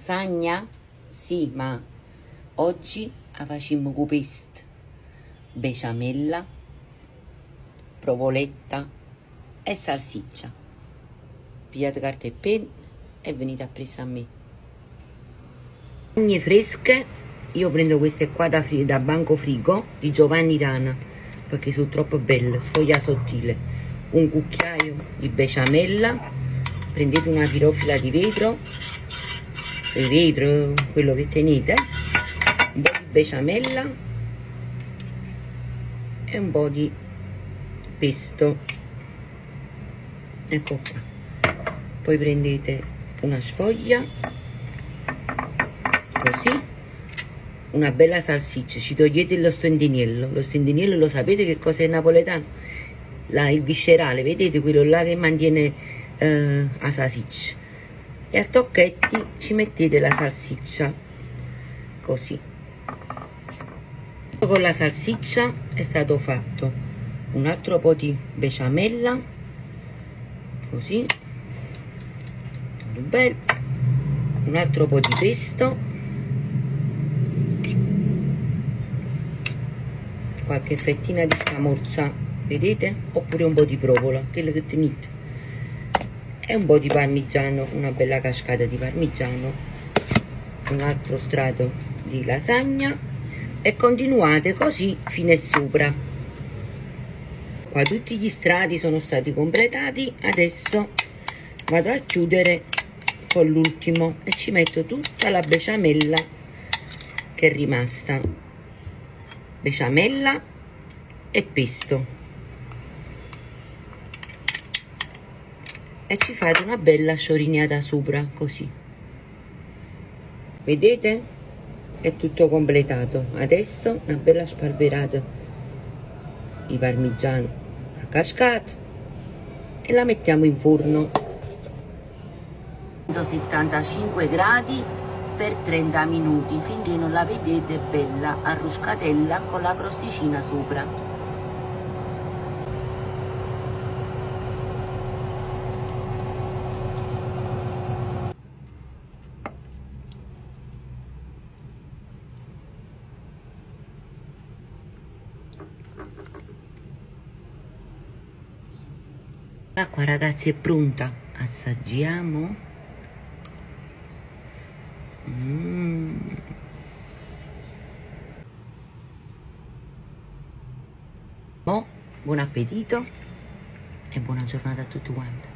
lasagna? Sì, ma oggi la facciamo con pesto, besciamella, provoletta e salsiccia. Pigliate carta e penna e venite a presa a me. Lasagne fresche, io prendo queste qua da banco frigo di Giovanni Rana perché sono troppo belle, sfoglia sottile. Un cucchiaio di besciamella, prendete una pirofila di vetro, quello che tenete, un po' di besciamella e un po' di pesto, ecco qua. Poi prendete una sfoglia, così, una bella salsiccia, ci togliete lo stendiniello lo sapete che cos'è il napoletano? Il viscerale, vedete quello là che mantiene la salsiccia, e a tocchetti ci mettete la salsiccia, così. Con la salsiccia è stato fatto un altro po' di besciamella, così, bello, un altro po' di pesto, qualche fettina di scamorza, vedete? Oppure un po' di provola, quello che tenete, e un po' di parmigiano, una bella cascata di parmigiano, un altro strato di lasagna, e continuate così fino a sopra. Qua tutti gli strati sono stati completati, adesso vado a chiudere con l'ultimo e ci metto tutta la besciamella che è rimasta, besciamella e pesto, e ci fate una bella sciorignata sopra, così, vedete? È tutto completato. Adesso una bella spalverata di parmigiano a cascata e la mettiamo in forno 175 gradi per 30 minuti finché non la vedete bella arruscatella con la crosticina sopra. L'acqua ragazzi è pronta, assaggiamo. Buon appetito e buona giornata a tutti quanti.